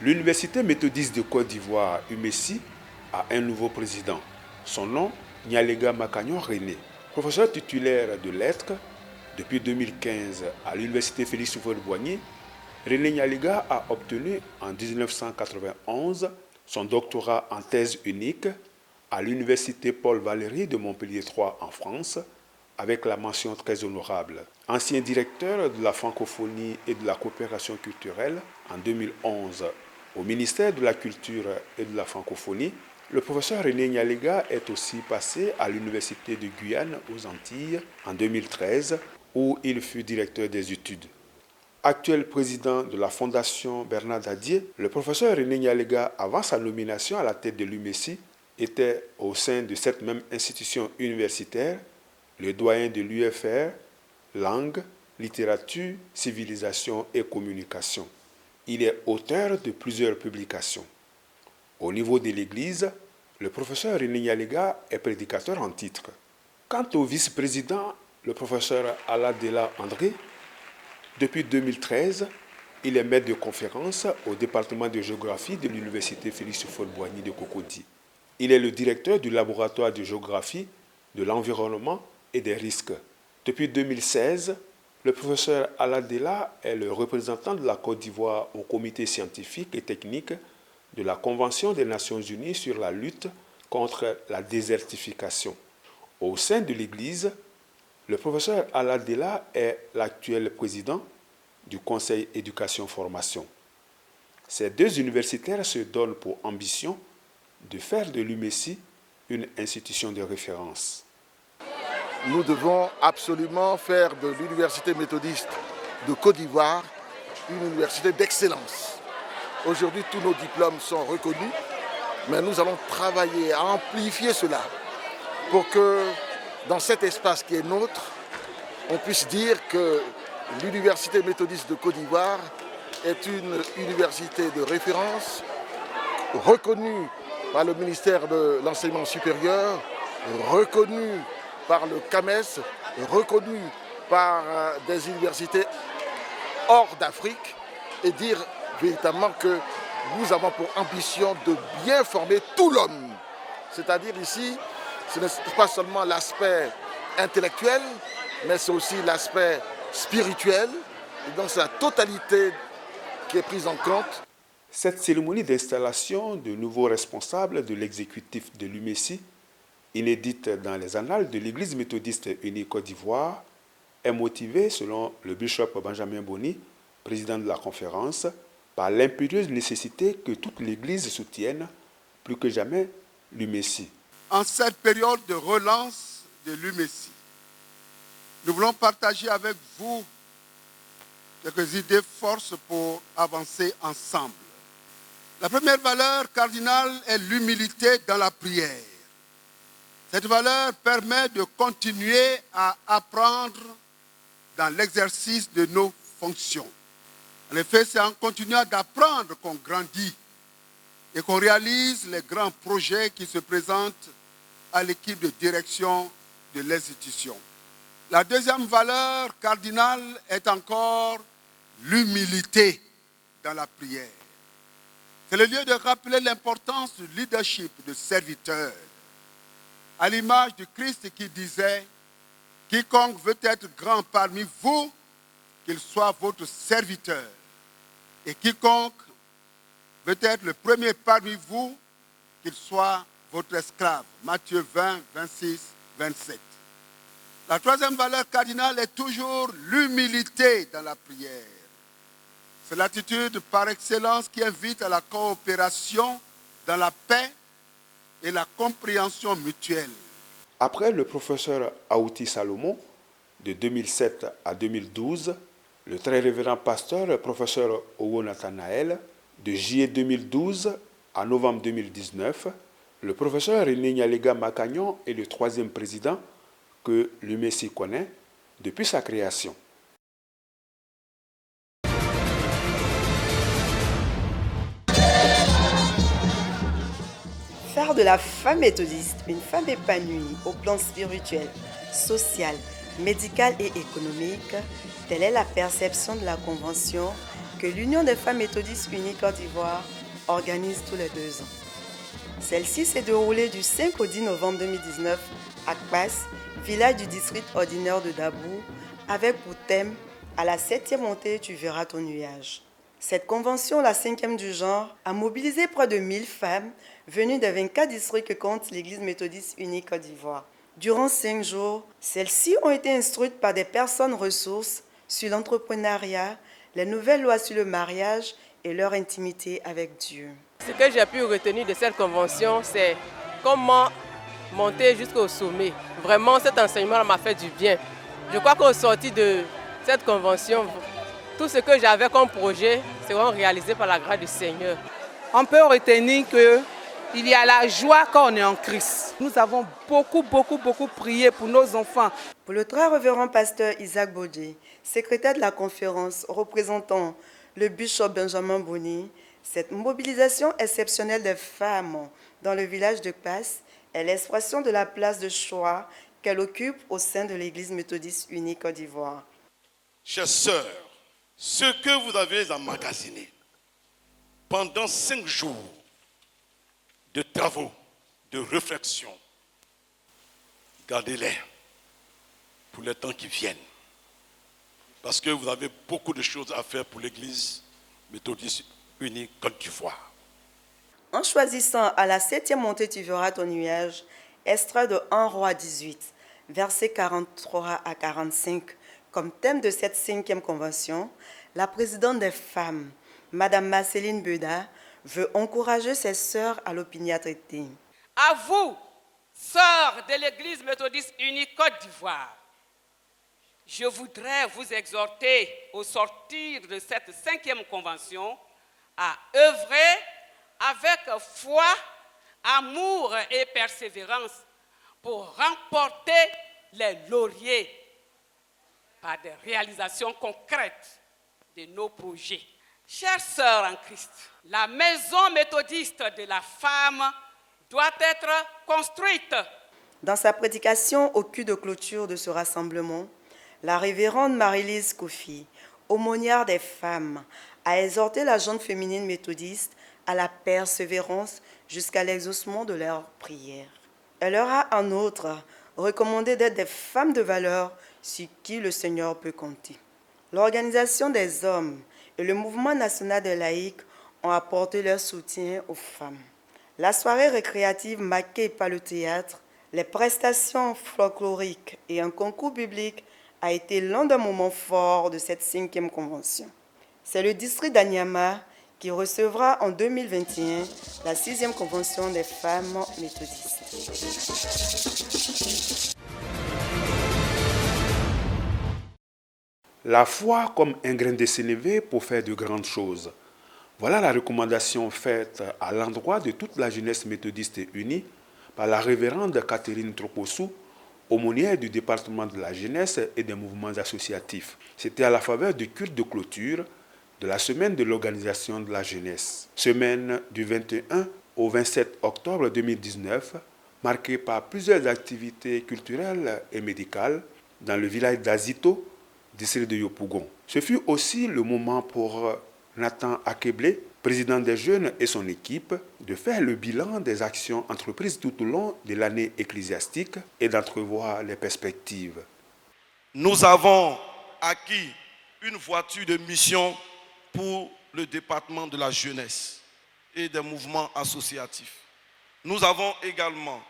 L'Université méthodiste de Côte d'Ivoire, UMESI, a un nouveau président. Son nom, Nyalega Makagnon René. Professeur titulaire de lettres depuis 2015 à l'Université Félix Houphouët-Boigny, René Nyalega a obtenu en 1991 son doctorat en thèse unique à l'Université Paul Valéry de Montpellier III en France, avec la mention très honorable. Ancien directeur de la francophonie et de la coopération culturelle en 2011 au ministère de la Culture et de la Francophonie, le professeur René Nyalega est aussi passé à l'Université de Guyane aux Antilles en 2013, où il fut directeur des études. Actuel président de la Fondation Bernard Dadier, le professeur René Nyalega, avant sa nomination à la tête de l'UMESI, était au sein de cette même institution universitaire le doyen de l'UFR, langue, littérature, civilisation et communication. Il est auteur de plusieurs publications. Au niveau de l'Église, le professeur René Nyalega est prédicateur en titre. Quant au vice-président, le professeur Aladela André, depuis 2013, il est maître de conférence au département de géographie de l'Université Félix Houphouët-Boigny de Cocody. Il est le directeur du laboratoire de géographie, de l'environnement et des risques. Depuis 2016, le professeur Aladela est le représentant de la Côte d'Ivoire au comité scientifique et technique de la Convention des Nations Unies sur la lutte contre la désertification. Au sein de l'Église, le professeur Aladela est l'actuel président du Conseil éducation-formation. Ces deux universitaires se donnent pour ambition de faire de l'UMESI une institution de référence. Nous devons absolument faire de l'Université méthodiste de Côte d'Ivoire une université d'excellence. Aujourd'hui, tous nos diplômes sont reconnus, mais nous allons travailler à amplifier cela pour que dans cet espace qui est nôtre, on puisse dire que l'Université méthodiste de Côte d'Ivoire est une université de référence reconnue par le ministère de l'Enseignement supérieur, reconnue par le CAMES, reconnu par des universités hors d'Afrique, et dire véritablement que nous avons pour ambition de bien former tout l'homme. C'est-à-dire ici, ce n'est pas seulement l'aspect intellectuel, mais c'est aussi l'aspect spirituel, et donc c'est la totalité qui est prise en compte. Cette cérémonie d'installation de nouveaux responsables de l'exécutif de l'UMESI, inédite dans les annales de l'Église méthodiste unie Côte d'Ivoire, est motivée, selon le bishop Benjamin Boni, président de la conférence, par l'impérieuse nécessité que toute l'Église soutienne plus que jamais l'UMESI. En cette période de relance de l'UMESI, nous voulons partager avec vous quelques idées forces pour avancer ensemble. La première valeur cardinale est l'humilité dans la prière. Cette valeur permet de continuer à apprendre dans l'exercice de nos fonctions. En effet, c'est en continuant d'apprendre qu'on grandit et qu'on réalise les grands projets qui se présentent à l'équipe de direction de l'institution. La deuxième valeur cardinale est encore l'humilité dans la prière. C'est le lieu de rappeler l'importance du leadership de serviteur, à l'image du Christ qui disait « Quiconque veut être grand parmi vous, qu'il soit votre serviteur. Et quiconque veut être le premier parmi vous, qu'il soit votre esclave. » Matthieu 20, 26, 27. La troisième valeur cardinale est toujours l'humilité dans la prière. C'est l'attitude par excellence qui invite à la coopération dans la paix et la compréhension mutuelle. Après le professeur Aouti Salomon, de 2007 à 2012, le très révérend pasteur professeur Owo Nathanaël, de juillet 2012 à novembre 2019, le professeur René Nyalega Makagnon est le troisième président que l'UMESI connaît depuis sa création. Faire de la femme méthodiste une femme épanouie au plan spirituel, social, médical et économique, telle est la perception de la Convention que l'Union des femmes méthodistes unies Côte d'Ivoire organise tous les 2 ans. Celle-ci s'est déroulée du 5 au 10 novembre 2019 à Kpass, village du district ordinaire de Dabou, avec pour thème « À la 7e montée, tu verras ton nuage ». Cette convention, la 5e du genre, a mobilisé près de 1000 femmes venues des 24 districts que compte l'Église méthodiste unie Côte d'Ivoire. Durant 5 jours, celles-ci ont été instruites par des personnes ressources sur l'entrepreneuriat, les nouvelles lois sur le mariage et leur intimité avec Dieu. Ce que j'ai pu retenir de cette convention, c'est comment monter jusqu'au sommet. Vraiment, cet enseignement m'a fait du bien. Je crois qu'au sorti de cette convention, tout ce que j'avais comme projet sera réalisé par la grâce du Seigneur. On peut retenir qu'il y a la joie quand on est en Christ. Nous avons beaucoup prié pour nos enfants. Pour le très révérend pasteur Isaac Bodje, secrétaire de la conférence représentant le bishop Benjamin Boni, cette mobilisation exceptionnelle des femmes dans le village de Kpass est l'expression de la place de choix qu'elle occupe au sein de l'Église méthodiste unie Côte d'Ivoire. Chères sœurs, ce que vous avez emmagasiné pendant 5 jours de travaux, de réflexion, gardez-les pour les temps qui viennent. Parce que vous avez beaucoup de choses à faire pour l'Église méthodiste unie Côte d'Ivoire. En choisissant à la 7e montée tu verras ton nuage, extrait de 1 Roi 18, versets 43 à 45, comme thème de cette 5e convention, la présidente des femmes, Madame Marceline Beda, veut encourager ses sœurs à l'opiniâtreté. À vous, sœurs de l'Église méthodiste unie Côte d'Ivoire, je voudrais vous exhorter au sortir de cette 5e convention à œuvrer avec foi, amour et persévérance pour remporter les lauriers par des réalisations concrètes de nos projets. Chères sœurs en Christ, la maison méthodiste de la femme doit être construite. Dans sa prédication au cul de clôture de ce rassemblement, la révérende Marie-Lise Kofi, aumônière des femmes, a exhorté la jeune féminine méthodiste à la persévérance jusqu'à l'exaucement de leurs prières. Elle leur a en outre recommandé d'être des femmes de valeur sur qui le Seigneur peut compter. L'Organisation des hommes et le Mouvement national des laïcs ont apporté leur soutien aux femmes. La soirée récréative marquée par le théâtre, les prestations folkloriques et un concours biblique a été l'un des moments forts de cette 5e convention. C'est le district d'Anyama qui recevra en 2021 la 6e convention des femmes méthodistes. La foi comme un grain de sénévé pour faire de grandes choses. Voilà la recommandation faite à l'endroit de toute la jeunesse méthodiste unie par la révérende Catherine Tropossou, aumônière du département de la jeunesse et des mouvements associatifs. C'était à la faveur du culte de clôture de la semaine de l'organisation de la jeunesse. Semaine du 21 au 27 octobre 2019, marquée par plusieurs activités culturelles et médicales dans le village d'Azito, district de Yopougon. Ce fut aussi le moment pour Nathan Akeble, président des jeunes et son équipe, de faire le bilan des actions entreprises tout au long de l'année ecclésiastique et d'entrevoir les perspectives. Nous avons acquis une voiture de mission pour le département de la jeunesse et des mouvements associatifs. Nous avons également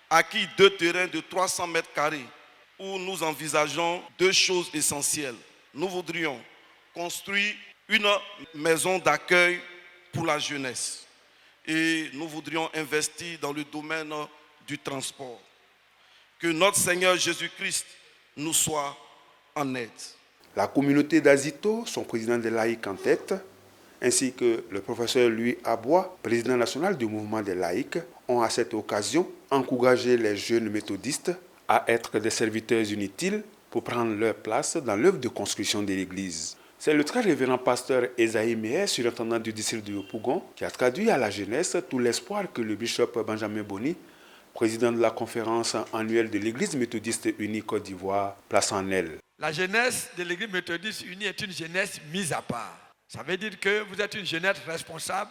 acquis 2 terrains de 300 mètres carrés où nous envisageons 2 choses essentielles. Nous voudrions construire une maison d'accueil pour la jeunesse et nous voudrions investir dans le domaine du transport. Que notre Seigneur Jésus-Christ nous soit en aide. La communauté d'Azito, son président des laïcs en tête, ainsi que le professeur Louis Abois, président national du mouvement des laïcs, ont à cette occasion encouragé les jeunes méthodistes à être des serviteurs inutiles pour prendre leur place dans l'œuvre de construction de l'Église. C'est le très révérend pasteur Esaïe Meher, surintendant du district de Yopougon, qui a traduit à la jeunesse tout l'espoir que le bishop Benjamin Boni, président de la conférence annuelle de l'Église méthodiste unie Côte d'Ivoire, place en elle. La jeunesse de l'Église méthodiste unie est une jeunesse mise à part. Ça veut dire que vous êtes une jeunesse responsable,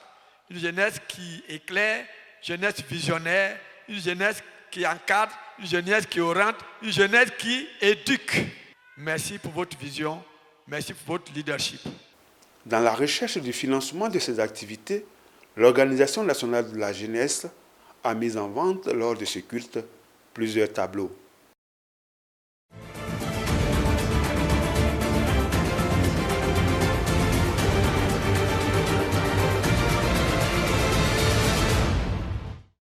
une jeunesse qui éclaire, une jeunesse visionnaire, une jeunesse qui encadre, une jeunesse qui oriente, une jeunesse qui éduque. Merci pour votre vision, merci pour votre leadership. Dans la recherche du financement de ces activités, l'Organisation nationale de la jeunesse a mis en vente lors de ce culte plusieurs tableaux.